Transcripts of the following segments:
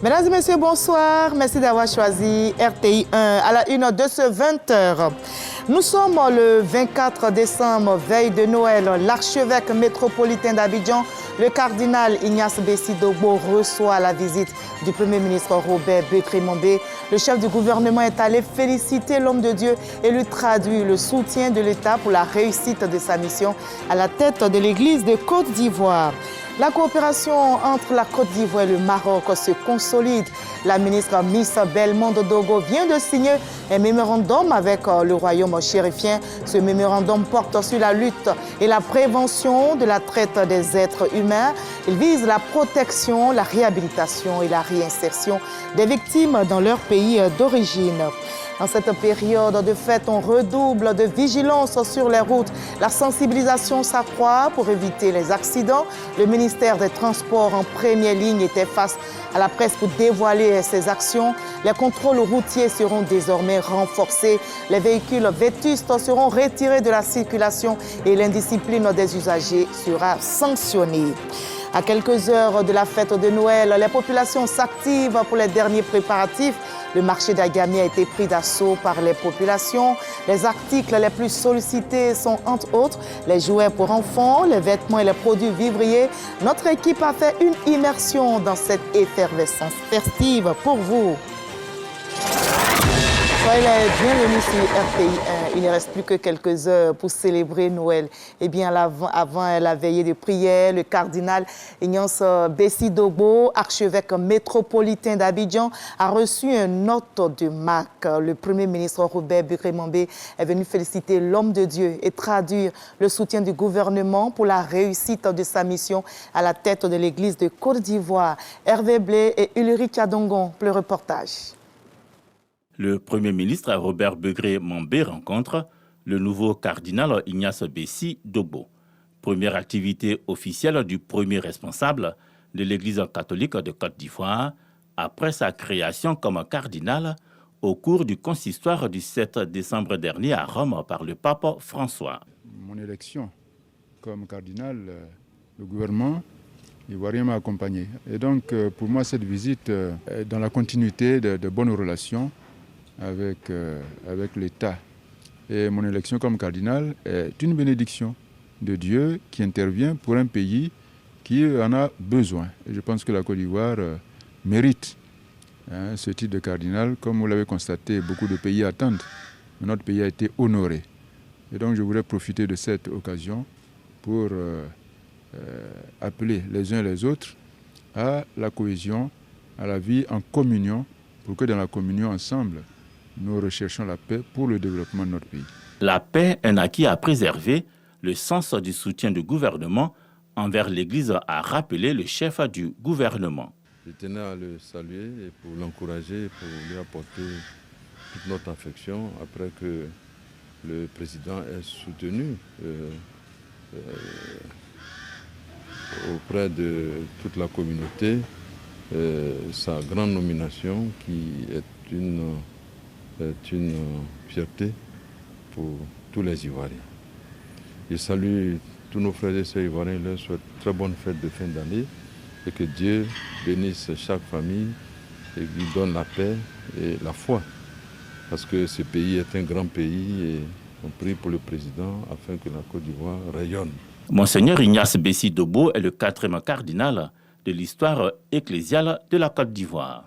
Mesdames et messieurs, bonsoir. Merci d'avoir choisi RTI 1 à la une de ce 20h. Nous sommes le 24 décembre, veille de Noël. L'archevêque métropolitain d'Abidjan, le cardinal Ignace Bessi Dogbo, reçoit la visite du Premier ministre Robert Begré-Mambé. Le chef du gouvernement est allé féliciter l'homme de Dieu et lui traduit le soutien de l'État pour la réussite de sa mission à la tête de l'Église de Côte d'Ivoire. La coopération entre la Côte d'Ivoire et le Maroc se consolide. La ministre Miss Belmondo Dogo vient de signer un mémorandum avec le royaume chérifien. Ce mémorandum porte sur la lutte et la prévention de la traite des êtres humains. Il vise la protection, la réhabilitation et la réinsertion des victimes dans leur pays d'origine. En cette période de fête, on redouble de vigilance sur les routes. La sensibilisation s'accroît pour éviter les accidents. Le ministère des Transports en première ligne était face à la presse pour dévoiler ses actions. Les contrôles routiers seront désormais renforcés. Les véhicules vétustes seront retirés de la circulation et l'indiscipline des usagers sera sanctionnée. À quelques heures de la fête de Noël, les populations s'activent pour les derniers préparatifs. Le marché d'Agami a été pris d'assaut par les populations. Les articles les plus sollicités sont entre autres les jouets pour enfants, les vêtements et les produits vivriers. Notre équipe a fait une immersion dans cette effervescence festive pour vous. Soyez les bienvenus sur RTI 1. Il ne reste plus que quelques heures pour célébrer Noël. Eh bien, avant la veillée de prière, le cardinal Ignace Bessi Dogbo, archevêque métropolitain d'Abidjan, a reçu une note de marque. Le Premier ministre Robert Begré-Mambé est venu féliciter l'homme de Dieu et traduire le soutien du gouvernement pour la réussite de sa mission à la tête de l'Église de Côte d'Ivoire. Hervé Blé et Ulrich Adongon pour le reportage. Le Premier ministre Robert Begré-Mambé rencontre le nouveau cardinal Ignace Bessi Dogbo. Première activité officielle du premier responsable de l'Église catholique de Côte d'Ivoire après sa création comme cardinal au cours du consistoire du 7 décembre dernier à Rome par le pape François. Mon élection comme cardinal, le gouvernement ivoirien m'a accompagné. Et donc pour moi cette visite est dans la continuité de bonnes relations avec l'État. Et mon élection comme cardinal est une bénédiction de Dieu qui intervient pour un pays qui en a besoin. Et je pense que la Côte d'Ivoire mérite ce titre de cardinal. Comme vous l'avez constaté, beaucoup de pays attendent. Mais notre pays a été honoré. Et donc je voudrais profiter de cette occasion pour appeler les uns les autres à la cohésion, à la vie en communion, pour que dans la communion ensemble, nous recherchons la paix pour le développement de notre pays. La paix, un acquis à préserver, le sens du soutien du gouvernement envers l'Église a rappelé le chef du gouvernement. Je tenais à le saluer et pour l'encourager, pour lui apporter toute notre affection après que le président ait soutenu auprès de toute la communauté sa grande nomination qui est une fierté pour tous les Ivoiriens. Je salue tous nos frères et sœurs ivoiriens, leur souhaite très bonne fête de fin d'année et que Dieu bénisse chaque famille et lui donne la paix et la foi. Parce que ce pays est un grand pays et on prie pour le président afin que la Côte d'Ivoire rayonne. Monseigneur Ignace Bessi Dogbo est le 4e cardinal de l'histoire ecclésiale de la Côte d'Ivoire.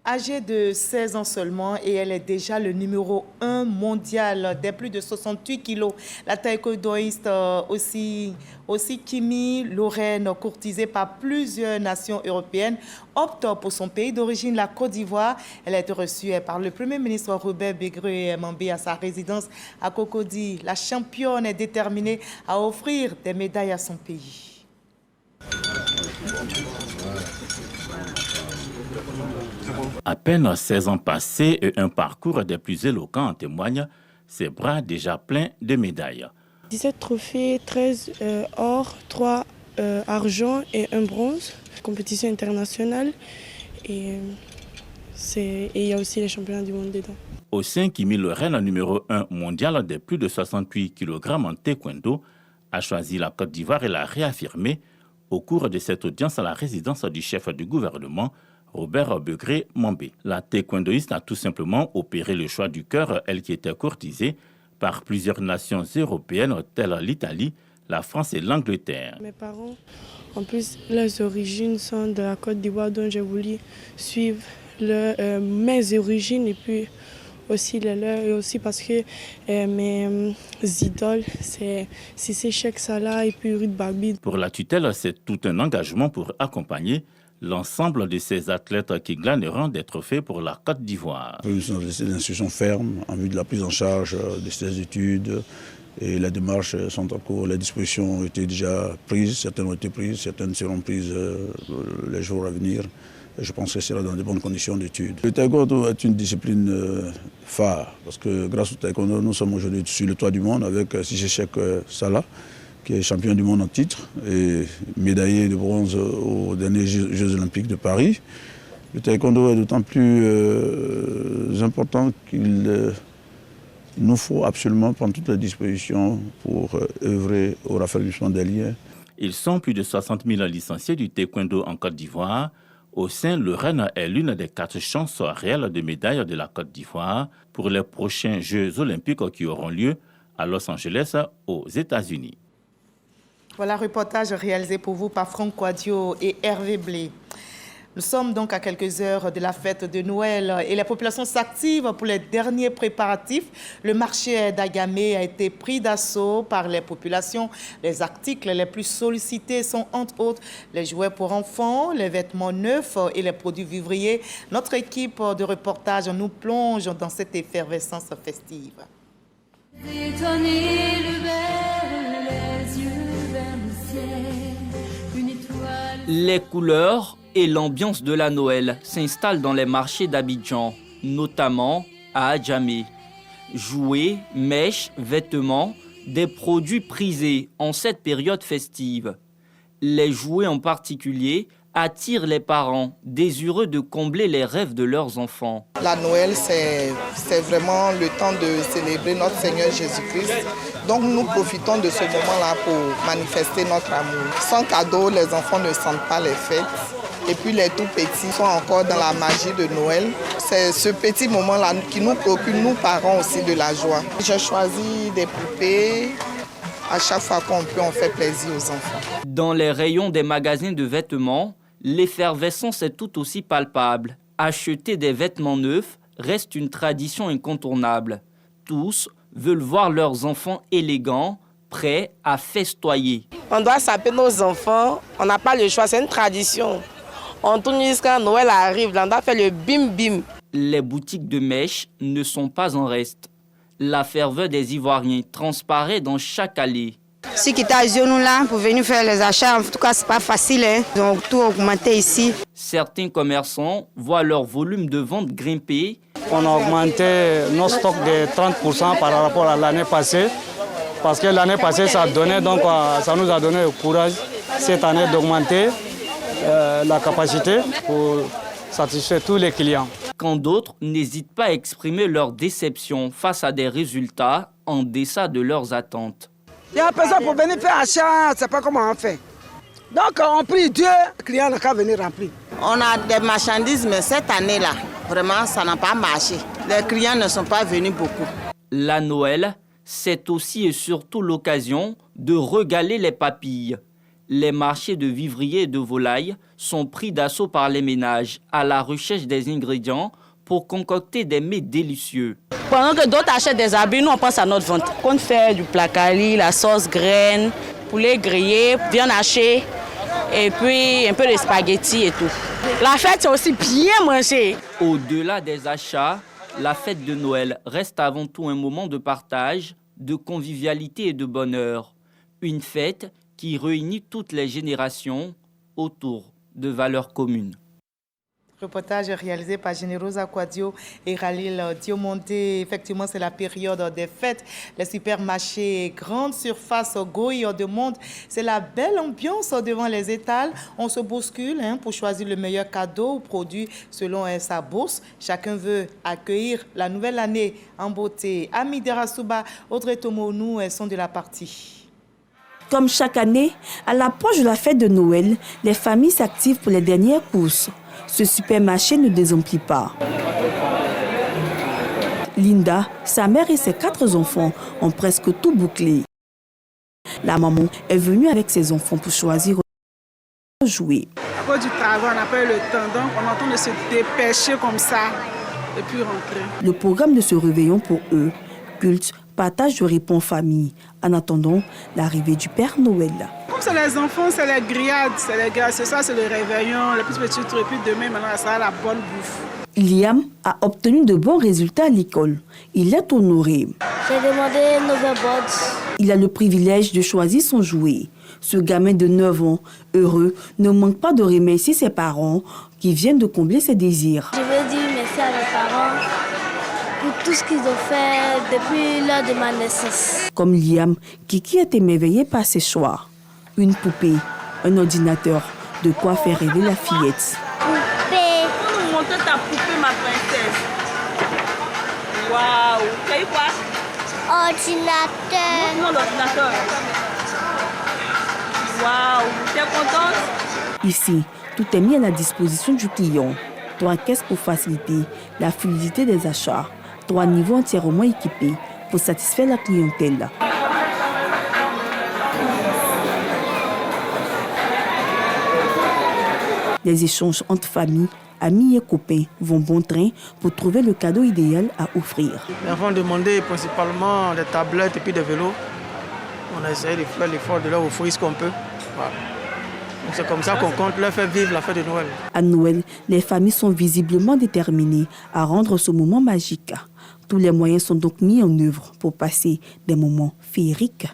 Âgée de 16 ans seulement et elle est déjà le numéro 1 mondial des plus de 68 kilos. La taekwondoïste aussi Kimi Lorraine, courtisée par plusieurs nations européennes, opte pour son pays d'origine, la Côte d'Ivoire. Elle a été reçue par le Premier ministre Robert Begré-Mambé à sa résidence à Cocody. La championne est déterminée à offrir des médailles à son pays. À peine 16 ans passés et un parcours des plus éloquents en témoigne, ses bras déjà pleins de médailles. 17 trophées, 13 or, 3 argent et 1 bronze, compétition internationale. Et il y a aussi les championnats du monde dedans. Au sein, Kimi Lorraine, numéro 1 mondial des plus de 68 kg en taekwondo, a choisi la Côte d'Ivoire et l'a réaffirmé au cours de cette audience à la résidence du chef du gouvernement, Robert Begré Mambé. La taekwondoïste a tout simplement opéré le choix du cœur, elle qui était courtisée par plusieurs nations européennes telles l'Italie, la France et l'Angleterre. Mes parents, en plus, leurs origines sont de la Côte d'Ivoire, donc j'ai voulu suivre mes origines et puis aussi les leurs, et aussi parce que mes idoles, c'est Cissé Cheikh Salah et puis Ruth Babi. Pour la tutelle, c'est tout un engagement pour accompagner l'ensemble de ces athlètes qui glaneront des trophées pour la Côte d'Ivoire. Nous sommes des institutions fermes en vue de la prise en charge de ces études et les démarches sont en cours. Les dispositions ont été déjà prises, certaines ont été prises, certaines seront prises les jours à venir. Je pense que ce sera dans de bonnes conditions d'études. Le taekwondo est une discipline phare parce que grâce au taekwondo, nous sommes aujourd'hui sur le toit du monde avec Cissé Cheikh Salah, qui est champion du monde en titre et médaillé de bronze aux derniers Jeux olympiques de Paris. Le taekwondo est d'autant plus important qu'il nous faut absolument prendre toutes les dispositions pour œuvrer au raffermissement des liens. Ils sont plus de 60 000 licenciés du taekwondo en Côte d'Ivoire. Au sein, le Rennes est l'une des 4 chances réelles de médailles de la Côte d'Ivoire pour les prochains Jeux olympiques qui auront lieu à Los Angeles, aux États-Unis. Voilà, reportage réalisé pour vous par Franck Quadio et Hervé Blé. Nous sommes donc à quelques heures de la fête de Noël et la population s'active pour les derniers préparatifs. Le marché d'Agamé a été pris d'assaut par les populations. Les articles les plus sollicités sont entre autres les jouets pour enfants, les vêtements neufs et les produits vivriers. Notre équipe de reportage nous plonge dans cette effervescence festive. Détonner le verre, les yeux vers le ciel, une étoile. Les couleurs et l'ambiance de la Noël s'installent dans les marchés d'Abidjan, notamment à Adjamé. Jouets, mèches, vêtements, des produits prisés en cette période festive. Les jouets en particulier attirent les parents, désireux de combler les rêves de leurs enfants. La Noël, c'est vraiment le temps de célébrer notre Seigneur Jésus-Christ. Donc nous profitons de ce moment-là pour manifester notre amour. Sans cadeau, les enfants ne sentent pas les fêtes. Et puis les tout petits sont encore dans la magie de Noël. C'est ce petit moment-là qui nous procure, nous parents aussi, de la joie. J'ai choisi des poupées. À chaque fois qu'on peut, on fait plaisir aux enfants. Dans les rayons des magasins de vêtements, l'effervescence est tout aussi palpable. Acheter des vêtements neufs reste une tradition incontournable. Tous veulent voir leurs enfants élégants, prêts à festoyer. On doit saper nos enfants, on n'a pas le choix, c'est une tradition. On tourne jusqu'à Noël arrive, on doit faire le bim-bim. Les boutiques de mèches ne sont pas en reste. La ferveur des Ivoiriens transparaît dans chaque allée. Ceux qui étaient à genoux là pour venir faire les achats, en tout cas, c'est pas facile. Ils ont tout augmenté ici. Certains commerçants voient leur volume de vente grimper. On a augmenté nos stocks de 30% par rapport à l'année passée. Parce que l'année passée, ça nous a donné le courage cette année d'augmenter la capacité pour satisfaire tous les clients. Quand d'autres n'hésitent pas à exprimer leur déception face à des résultats en deçà de leurs attentes. Il y a personne pour venir faire achat, c'est pas comment on fait. Donc on prie Dieu, le client n'a qu'à venir remplir. On a des marchandises, mais cette année-là, vraiment, ça n'a pas marché. Les clients ne sont pas venus beaucoup. La Noël, c'est aussi et surtout l'occasion de régaler les papilles. Les marchés de vivriers et de volailles sont pris d'assaut par les ménages à la recherche des ingrédients pour concocter des mets délicieux. Pendant que d'autres achètent des habits, nous on pense à notre vente. On fait du placali, la sauce graine, poulet grillé, viande hachée et puis un peu de spaghettis et tout. La fête c'est aussi bien manger. Au-delà des achats, la fête de Noël reste avant tout un moment de partage, de convivialité et de bonheur. Une fête qui réunit toutes les générations autour de valeurs communes. Reportage réalisé par Générosa Quadio et Khalil Diomondé. Effectivement, c'est la période des fêtes. Les supermarchés, grandes surfaces, gouilles de monde. C'est la belle ambiance devant les étals. On se bouscule pour choisir le meilleur cadeau ou produit selon sa bourse. Chacun veut accueillir la nouvelle année en beauté. Amis Derasuba, Audrey Tomounou sont de la partie. Comme chaque année, à l'approche de la fête de Noël, les familles s'activent pour les dernières courses. Ce supermarché ne désemplit pas. Linda, sa mère et ses 4 enfants ont presque tout bouclé. La maman est venue avec ses enfants pour choisir un jouet. À cause du travail, on n'a pas eu le temps, donc on entend de se dépêcher comme ça et puis rentrer. Le programme de ce réveillon pour eux, culte, partage de repas en famille, en attendant l'arrivée du Père Noël. Comme c'est les enfants, c'est les grillades, c'est ça, c'est le réveillon, les petits trucs, et puis demain, maintenant, ça sera la bonne bouffe. Liam a obtenu de bons résultats à l'école. Il est honoré. J'ai demandé Novelboards. Il a le privilège de choisir son jouet. Ce gamin de 9 ans, heureux, ne manque pas de remercier ses parents qui viennent de combler ses désirs. Je veux dire merci à mes parents pour tout ce qu'ils ont fait depuis l'heure de ma naissance. Comme Liam, Kiki est émerveillé par ses choix. Une poupée, un ordinateur, de quoi faire rêver la fillette. Poupée. Pour nous montrer ta poupée, ma princesse. Waouh, c'est quoi? Ordinateur. Montre-moi l'ordinateur. Waouh, t'es contente? Ici, tout est mis à la disposition du client. 3 caisses pour faciliter la fluidité des achats. 3 niveaux entièrement équipés pour satisfaire la clientèle. Les échanges entre familles, amis et copains vont bon train pour trouver le cadeau idéal à offrir. Les enfants demandaient principalement des tablettes et puis des vélos. On a essayé de faire l'effort de leur offrir ce qu'on peut. Voilà. C'est comme ça qu'on compte leur faire vivre la fête de Noël. À Noël, les familles sont visiblement déterminées à rendre ce moment magique. Tous les moyens sont donc mis en œuvre pour passer des moments féeriques.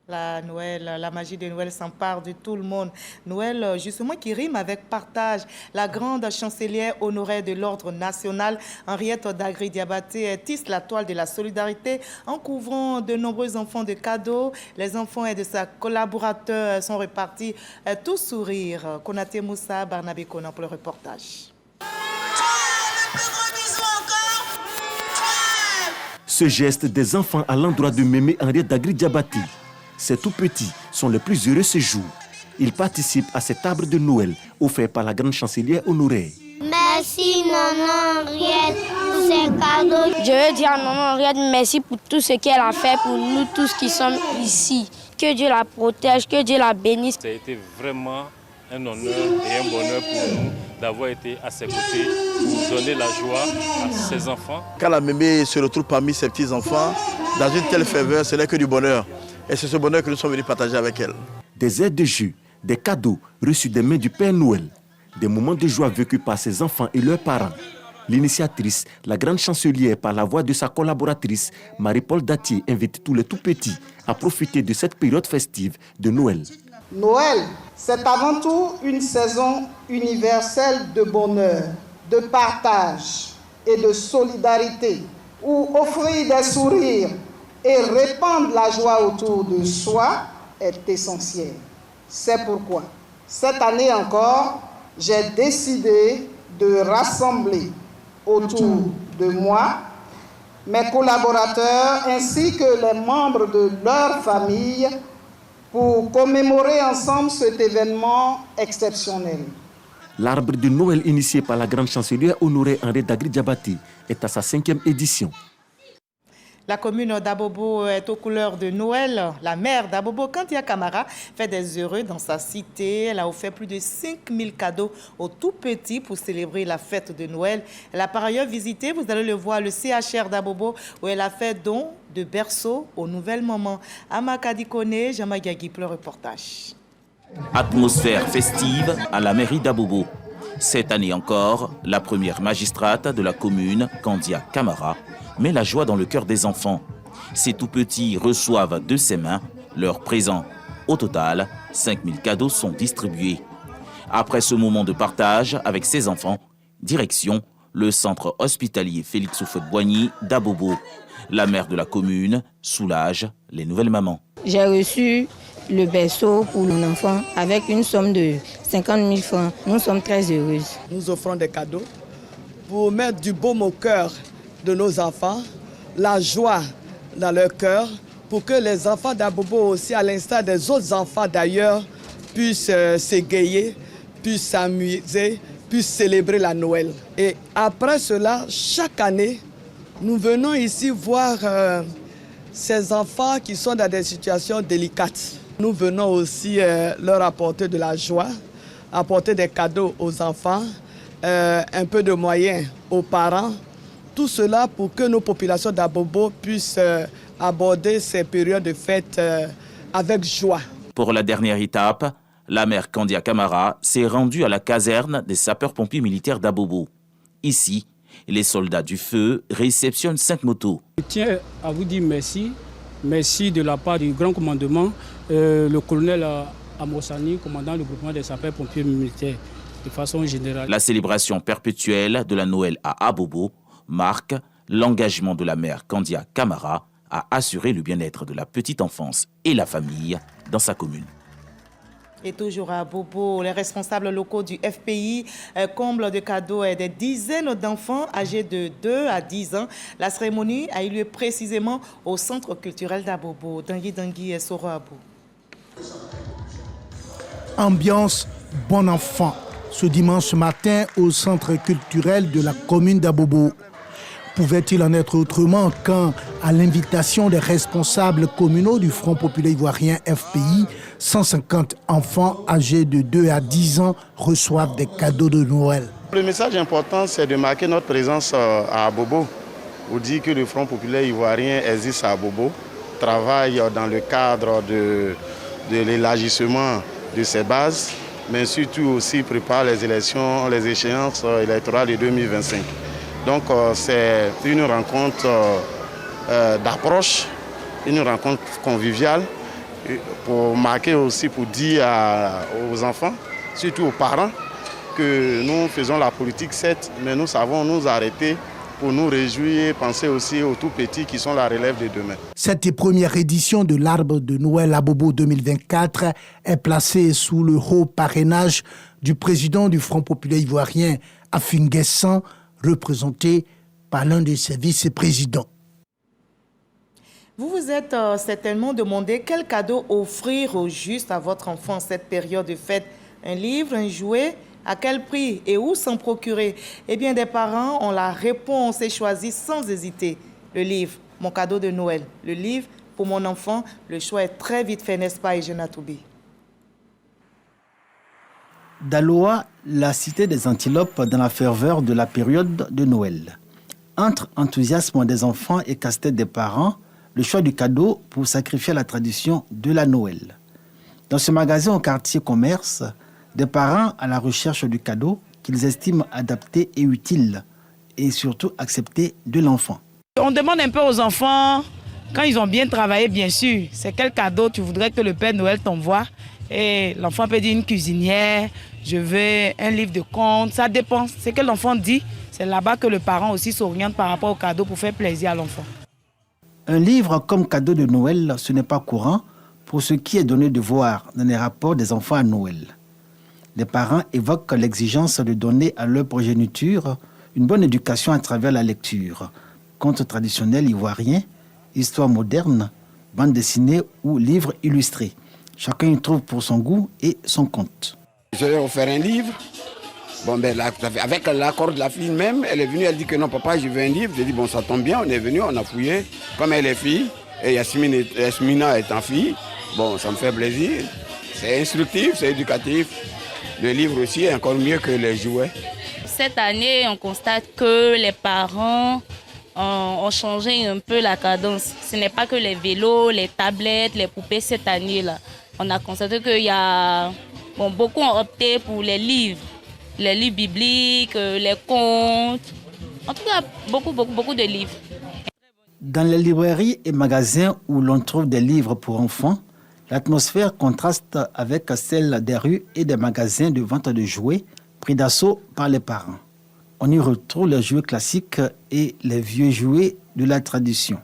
La magie de Noël s'empare de tout le monde. Noël, justement, qui rime avec partage. La grande chancelière honoraire de l'Ordre national, Henriette Dagri-Diabaté, tisse la toile de la solidarité en couvrant de nombreux enfants de cadeaux. Les enfants et de sa collaborateurs sont repartis tous sourire. Konaté Moussa, Barnabé Conan pour le reportage. Ce geste des enfants à l'endroit de Mémé Henriette Dagri-Diabaté. Ces tout petits sont les plus heureux ce jour. Ils participent à cet arbre de Noël offert par la grande chancelière honoraire. Merci Maman Henriette pour ces cadeaux. Je veux dire à Maman Henriette merci pour tout ce qu'elle a fait pour nous tous qui sommes ici. Que Dieu la protège, que Dieu la bénisse. Ça a été vraiment un honneur et un bonheur pour nous d'avoir été à ses côtés pour donner la joie à ses enfants. Quand la mémé se retrouve parmi ses petits-enfants, dans une telle ferveur, ce n'est que du bonheur. Et c'est ce bonheur que nous sommes venus partager avec elle. Des aides de jeu, des cadeaux reçus des mains du Père Noël, des moments de joie vécus par ses enfants et leurs parents. L'initiatrice, la grande chancelière, par la voix de sa collaboratrice, Marie-Paul Datier, invite tous les tout-petits à profiter de cette période festive de Noël. Noël, c'est avant tout une saison universelle de bonheur, de partage et de solidarité, où offrir des sourires et répandre la joie autour de soi est essentiel. C'est pourquoi, cette année encore, j'ai décidé de rassembler autour de moi mes collaborateurs ainsi que les membres de leur famille pour commémorer ensemble cet événement exceptionnel. L'arbre de Noël initié par la grande chancelière honorée Henriette Dagri-Diabaté est à sa 5e édition. La commune d'Abobo est aux couleurs de Noël. La maire d'Abobo, Kandia Camara, fait des heureux dans sa cité. Elle a offert plus de 5000 cadeaux aux tout-petits pour célébrer la fête de Noël. Elle a par ailleurs visité, vous allez le voir, le CHR d'Abobo, où elle a fait don de berceau aux nouvelles mamans. Amakadi Kone, Jamagagi pour le reportage. Atmosphère festive à la mairie d'Abobo. Cette année encore, la première magistrate de la commune, Kandia Camara, met la joie dans le cœur des enfants. Ces tout-petits reçoivent de ses mains leurs présents. Au total, 5000 cadeaux sont distribués. Après ce moment de partage avec ses enfants, direction le centre hospitalier Félix Houphouët-Boigny d'Abobo. La maire de la commune soulage les nouvelles mamans. J'ai reçu le berceau pour mon enfant avec une somme de 50 000 francs. Nous sommes très heureuses. Nous offrons des cadeaux pour mettre du baume au cœur de nos enfants, la joie dans leur cœur, pour que les enfants d'Abobo aussi, à l'instar des autres enfants d'ailleurs, puissent s'égayer, puissent s'amuser, puissent célébrer la Noël. Et après cela, chaque année, nous venons ici voir ces enfants qui sont dans des situations délicates. Nous venons aussi leur apporter de la joie, apporter des cadeaux aux enfants, un peu de moyens aux parents. Tout cela pour que nos populations d'Abobo puissent aborder ces périodes de fête avec joie. Pour la dernière étape, la mère Kandia Camara s'est rendue à la caserne des sapeurs-pompiers militaires d'Abobo. Ici, les soldats du feu réceptionnent 5 motos. Je tiens à vous dire merci. Merci de la part du grand commandement, le colonel Amossani, commandant du groupement des sapeurs-pompiers militaires, de façon générale. La célébration perpétuelle de la Noël à Abobo marque l'engagement de la mère Kandia Camara à assurer le bien-être de la petite enfance et la famille dans sa commune. Et toujours à Abobo, les responsables locaux du FPI comblent de cadeaux des dizaines d'enfants âgés de 2 à 10 ans. La cérémonie a eu lieu précisément au centre culturel d'Abobo. Dangui et Soro Abou. Ambiance bon enfant ce dimanche matin au centre culturel de la commune d'Abobo. Pouvait-il en être autrement quand, à l'invitation des responsables communaux du Front populaire ivoirien FPI, 150 enfants âgés de 2 à 10 ans reçoivent des cadeaux de Noël. Le message important, c'est de marquer notre présence à Abobo, pour dire que le Front populaire ivoirien existe à Abobo, travaille dans le cadre de l'élargissement de ses bases, mais surtout aussi prépare les élections, les échéances électorales de 2025. Donc c'est une rencontre d'approche, une rencontre conviviale pour marquer aussi, pour dire aux enfants, surtout aux parents, que nous faisons la politique certes, mais nous savons nous arrêter pour nous réjouir et penser aussi aux tout petits qui sont la relève de demain. Cette première édition de l'Arbre de Noël Abobo 2024 est placée sous le haut parrainage du président du Front populaire ivoirien, Afin Guessan, représenté par l'un de ses vice-présidents. Vous vous êtes certainement demandé quel cadeau offrir au juste à votre enfant en cette période de fête. Un livre, un jouet, à quel prix et où s'en procurer? Eh bien, des parents ont la réponse et choisissent sans hésiter. Le livre, mon cadeau de Noël. Le livre, pour mon enfant, le choix est très vite fait, n'est-ce pas, Ejena Toubi? Daloa, la cité des antilopes dans la ferveur de la période de Noël. Entre enthousiasme des enfants et casse-tête des parents, le choix du cadeau pour sacrifier la tradition de la Noël. Dans ce magasin au quartier commerce, des parents à la recherche du cadeau qu'ils estiment adapté et utile et surtout accepté de l'enfant. On demande un peu aux enfants, quand ils ont bien travaillé, bien sûr, c'est quel cadeau tu voudrais que le Père Noël t'envoie. Et l'enfant peut dire une cuisinière, je veux un livre de contes, ça dépend. Ce que l'enfant dit, c'est là-bas que le parent aussi s'oriente par rapport au cadeau pour faire plaisir à l'enfant. Un livre comme cadeau de Noël, ce n'est pas courant pour ce qui est donné de voir dans les rapports des enfants à Noël. Les parents évoquent l'exigence de donner à leur progéniture une bonne éducation à travers la lecture, contes traditionnels ivoiriens, histoire moderne, bande dessinée ou livres illustrés. Chacun y trouve pour son goût et son compte. Je vais offrir un livre. Bon, ben, avec l'accord de la fille même, elle est venue, elle dit que non, papa, je veux un livre. J'ai dit, bon, ça tombe bien, on est venu, on a fouillé. Comme elle est fille, et Yasmina étant fille, bon, ça me fait plaisir. C'est instructif, c'est éducatif. Le livre aussi est encore mieux que les jouets. Cette année, on constate que les parents ont changé un peu la cadence. Ce n'est pas que les vélos, les tablettes, les poupées cette année-là. On a constaté qu'il y a... Bon, beaucoup ont opté pour les livres bibliques, les contes. En tout cas, beaucoup de livres. Dans les librairies et magasins où l'on trouve des livres pour enfants, l'atmosphère contraste avec celle des rues et des magasins de vente de jouets pris d'assaut par les parents. On y retrouve les jouets classiques et les vieux jouets de la tradition.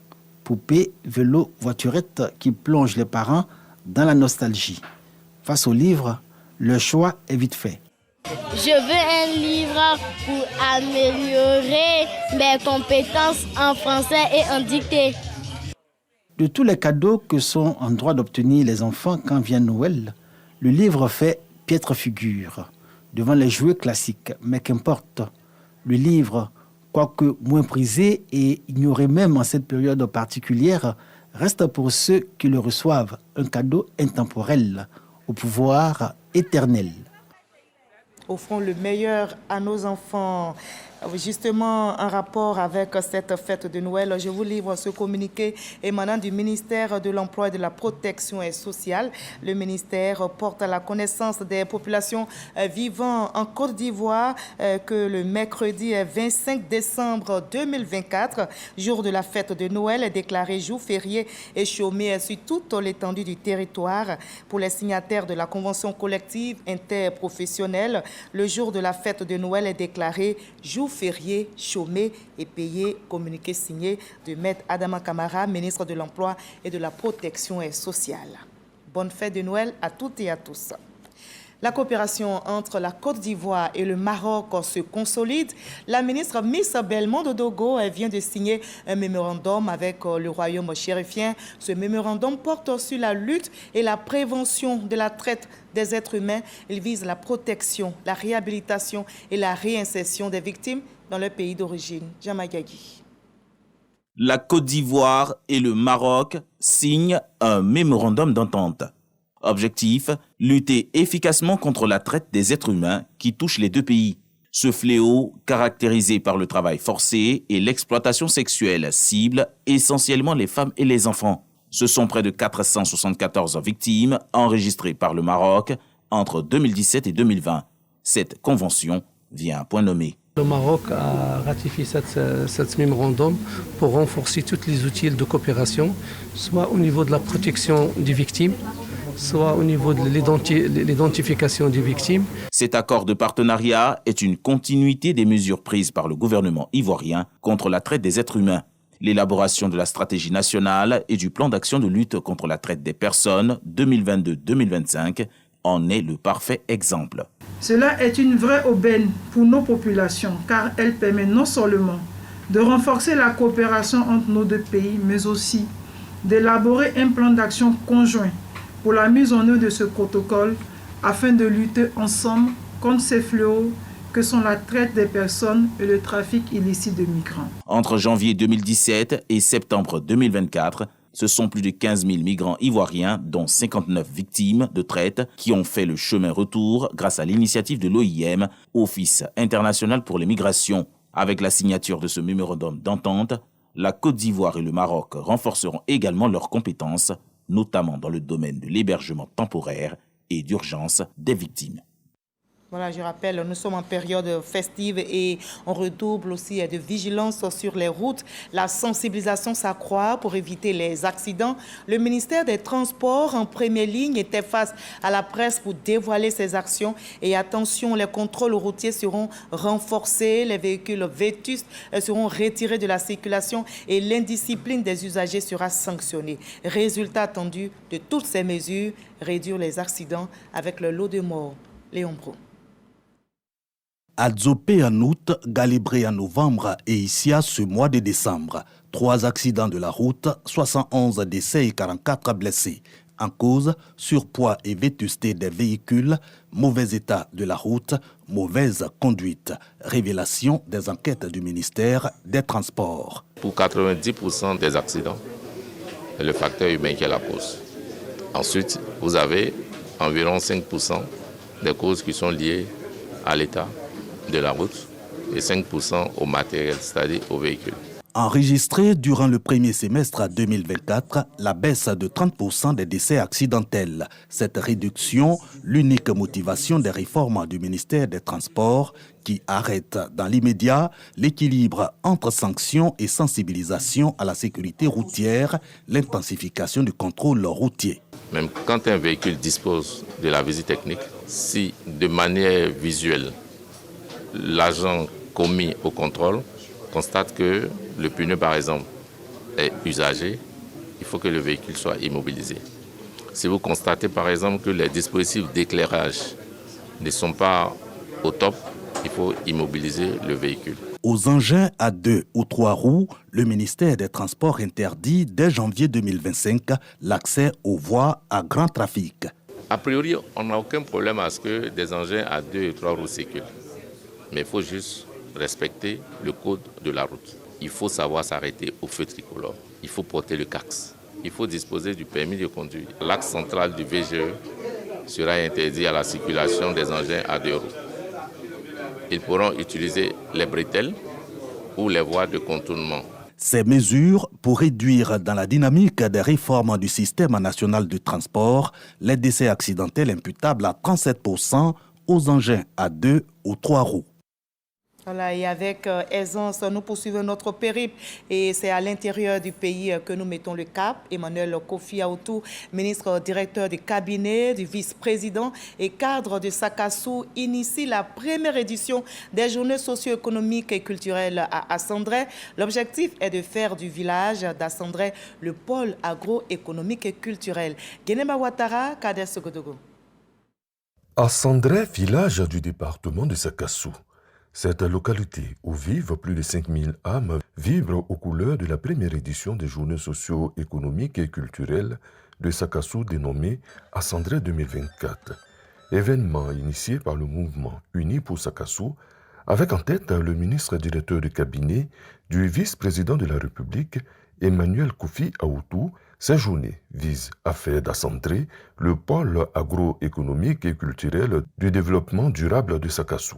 Poupées, vélos, voiturettes qui plongent les parents dans la nostalgie. Face au livre, le choix est vite fait. Je veux un livre pour améliorer mes compétences en français et en dictée. De tous les cadeaux que sont en droit d'obtenir les enfants quand vient Noël, le livre fait piètre figure devant les jouets classiques. Mais qu'importe, le livre, quoique moins prisé et ignoré même en cette période particulière, reste pour ceux qui le reçoivent un cadeau intemporel, au pouvoir éternel. Offrons le meilleur à nos enfants. Justement, en rapport avec cette fête de Noël, je vous livre ce communiqué émanant du ministère de l'Emploi et de la Protection sociale. Le ministère porte à la connaissance des populations vivant en Côte d'Ivoire que le mercredi 25 décembre 2024, jour de la fête de Noël, est déclaré jour férié et chômé sur toute l'étendue du territoire. Pour les signataires de la Convention collective interprofessionnelle, le jour de la fête de Noël est déclaré jour férié, chômé et payé, communiqué signé de Maître Adama Camara, ministre de l'Emploi et de la Protection sociale. Bonne fête de Noël à toutes et à tous. La coopération entre la Côte d'Ivoire et le Maroc se consolide. La ministre Miss Belmondo Dogo vient de signer un mémorandum avec le royaume chérifien. Ce mémorandum porte sur la lutte et la prévention de la traite des êtres humains. Il vise la protection, la réhabilitation et la réinsertion des victimes dans leur pays d'origine. Jamayagi. La Côte d'Ivoire et le Maroc signent un mémorandum d'entente. Objectif, lutter efficacement contre la traite des êtres humains qui touche les deux pays. Ce fléau, caractérisé par le travail forcé et l'exploitation sexuelle, cible essentiellement les femmes et les enfants. Ce sont près de 474 victimes enregistrées par le Maroc entre 2017 et 2020. Cette convention vient à point nommé. Le Maroc a ratifié cette mémorandum pour renforcer tous les outils de coopération, soit au niveau de la protection des victimes, soit au niveau de l'identification des victimes. Cet accord de partenariat est une continuité des mesures prises par le gouvernement ivoirien contre la traite des êtres humains. L'élaboration de la stratégie nationale et du plan d'action de lutte contre la traite des personnes 2022-2025 en est le parfait exemple. Cela est une vraie aubaine pour nos populations car elle permet non seulement de renforcer la coopération entre nos deux pays, mais aussi d'élaborer un plan d'action conjoint pour la mise en œuvre de ce protocole afin de lutter ensemble contre ces fléaux que sont la traite des personnes et le trafic illicite de migrants. Entre janvier 2017 et septembre 2024, ce sont plus de 15 000 migrants ivoiriens, dont 59 victimes de traite, qui ont fait le chemin retour grâce à l'initiative de l'OIM, Office international pour les migrations. Avec la signature de ce mémorandum d'entente, la Côte d'Ivoire et le Maroc renforceront également leurs compétences, notamment dans le domaine de l'hébergement temporaire et d'urgence des victimes. Voilà, je rappelle, nous sommes en période festive et on redouble aussi de vigilance sur les routes. La sensibilisation s'accroît pour éviter les accidents. Le ministère des Transports, en première ligne, était face à la presse pour dévoiler ses actions. Et attention, les contrôles routiers seront renforcés, les véhicules vétustes seront retirés de la circulation et l'indiscipline des usagers sera sanctionnée. Résultat attendu de toutes ces mesures, réduire les accidents avec le lot de morts. Léon Bro. Adzopé en août, Galibré en novembre et Issia ce mois de décembre. 3 accidents de la route, 71 décès et 44 blessés. En cause, surpoids et vétusté des véhicules, mauvais état de la route, mauvaise conduite. Révélation des enquêtes du ministère des Transports. Pour 90% des accidents, c'est le facteur humain qui est la cause. Ensuite, vous avez environ 5% des causes qui sont liées à l'état de la route et 5% au matériel, c'est-à-dire au véhicule. Enregistré durant le premier semestre 2024, la baisse de 30% des décès accidentels. Cette réduction, l'unique motivation des réformes du ministère des Transports qui arrête dans l'immédiat l'équilibre entre sanctions et sensibilisation à la sécurité routière, l'intensification du contrôle routier. Même quand un véhicule dispose de la visite technique, si de manière visuelle, l'agent commis au contrôle constate que le pneu, par exemple, est usagé, il faut que le véhicule soit immobilisé. Si vous constatez, par exemple, que les dispositifs d'éclairage ne sont pas au top, il faut immobiliser le véhicule. Aux engins à 2 ou 3 roues, le ministère des Transports interdit dès janvier 2025 l'accès aux voies à grand trafic. A priori, on n'a aucun problème à ce que des engins à 2 et 3 roues circulent. Mais il faut juste respecter le code de la route. Il faut savoir s'arrêter au feu tricolore. Il faut porter le CAX. Il faut disposer du permis de conduire. L'axe central du VGE sera interdit à la circulation des engins à 2 roues. Ils pourront utiliser les bretelles ou les voies de contournement. Ces mesures pour réduire dans la dynamique des réformes du système national de transport les décès accidentels imputables à 37% aux engins à 2 ou 3 roues. Voilà, et avec aisance, nous poursuivons notre périple et c'est à l'intérieur du pays que nous mettons le cap. Emmanuel Kofi Aoutou, ministre directeur du cabinet du vice-président et cadre de Sakassou, initie la première édition des journées socio-économiques et culturelles à Assandré. L'objectif est de faire du village d'Assandré le pôle agro-économique et culturel. Guénéma Ouattara, Kader Sogodogo. Assandré, village du département de Sakassou. Cette localité où vivent plus de 5000 âmes vibre aux couleurs de la première édition des journées socio-économiques et culturelles de Sakassou dénommée Assandré 2024. Événement initié par le mouvement Uni pour Sakassou avec en tête le ministre directeur de cabinet du vice-président de la République Emmanuel Kofi Aoutou. Ces journées visent à faire d'Assandré le pôle agro-économique et culturel du développement durable de Sakassou.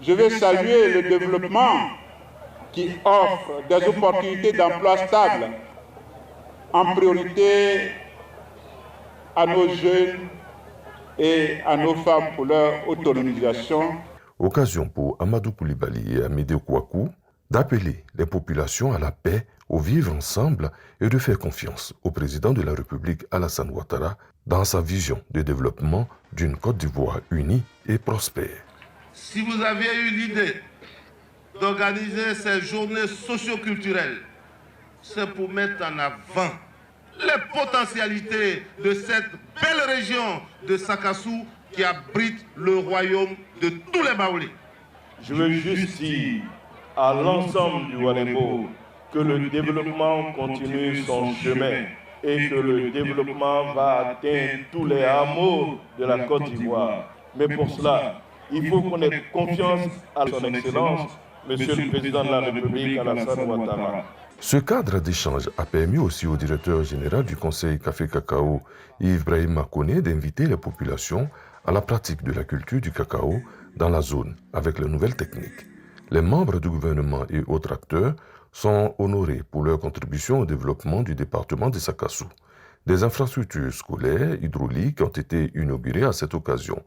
Je veux saluer le développement qui offre des opportunités d'emploi stables, en priorité à nos jeunes et à nos femmes pour leur autonomisation. Occasion pour Amadou Koulibaly et Amédée Kouakou d'appeler les populations à la paix, au vivre ensemble et de faire confiance au président de la République Alassane Ouattara dans sa vision de développement d'une Côte d'Ivoire unie et prospère. Si vous aviez eu l'idée d'organiser ces journées socio-culturelles, c'est pour mettre en avant les potentialités de cette belle région de Sakassou qui abrite le royaume de tous les Baoulés. Je veux juste dire à l'ensemble du Wanembo que le développement continue son chemin et que le développement va atteindre tous les hameaux de la Côte d'Ivoire. Mais pour cela, il faut qu'on ait confiance à son Excellence, Monsieur le Président de la République, Alassane Ouattara. Ce cadre d'échange a permis aussi au directeur général du Conseil Café Cacao, Yves Brahim Makone, d'inviter les populations à la pratique de la culture du cacao dans la zone avec les nouvelles techniques. Les membres du gouvernement et autres acteurs sont honorés pour leur contribution au développement du département de Sakassou. Des infrastructures scolaires, hydrauliques ont été inaugurées à cette occasion.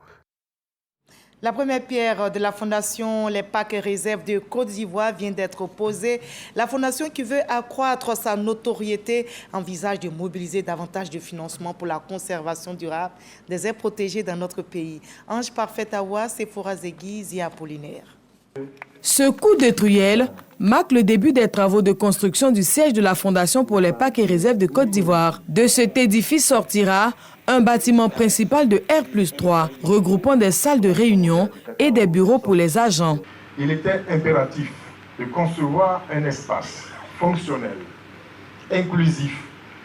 La première pierre de la Fondation Les Parcs et Réserves de Côte d'Ivoire vient d'être posée. La Fondation, qui veut accroître sa notoriété, envisage de mobiliser davantage de financement pour la conservation durable des aires protégées dans notre pays. Ange Parfait Awa, Sephora Zegui, Zia Apollinaire. Ce coup de truelle marque le début des travaux de construction du siège de la Fondation pour les Parcs et Réserves de Côte d'Ivoire. De cet édifice sortira un bâtiment principal de R+3, regroupant des salles de réunion et des bureaux pour les agents. Il était impératif de concevoir un espace fonctionnel, inclusif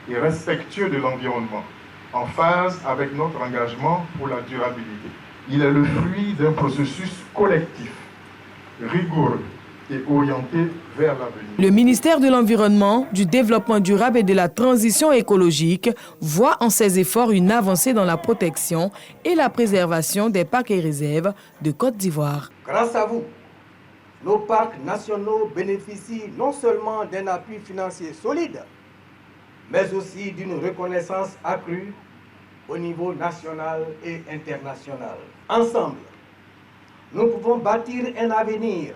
et respectueux de l'environnement, en phase avec notre engagement pour la durabilité. Il est le fruit d'un processus collectif, rigoureux et orienté vers l'avenir. Le ministère de l'Environnement, du Développement durable et de la Transition écologique voit en ces efforts une avancée dans la protection et la préservation des parcs et réserves de Côte d'Ivoire. Grâce à vous, nos parcs nationaux bénéficient non seulement d'un appui financier solide, mais aussi d'une reconnaissance accrue au niveau national et international. Ensemble, nous pouvons bâtir un avenir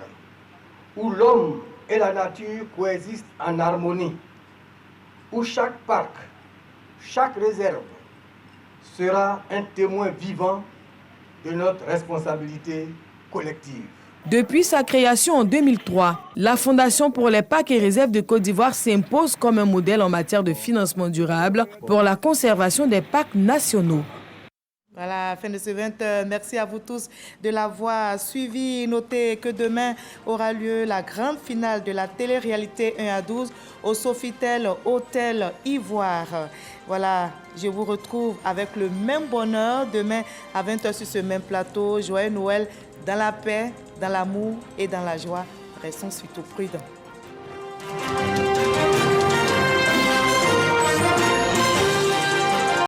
où l'homme et la nature coexistent en harmonie, où chaque parc, chaque réserve sera un témoin vivant de notre responsabilité collective. Depuis sa création en 2003, la Fondation pour les Parcs et Réserves de Côte d'Ivoire s'impose comme un modèle en matière de financement durable pour la conservation des parcs nationaux. Voilà, fin de ce 20h. Merci à vous tous de l'avoir suivi. Notez que demain aura lieu la grande finale de la télé-réalité 1 à 12 au Sofitel Hôtel Ivoire. Voilà, je vous retrouve avec le même bonheur demain à 20h sur ce même plateau. Joyeux Noël dans la paix, dans l'amour et dans la joie. Restons surtout prudents.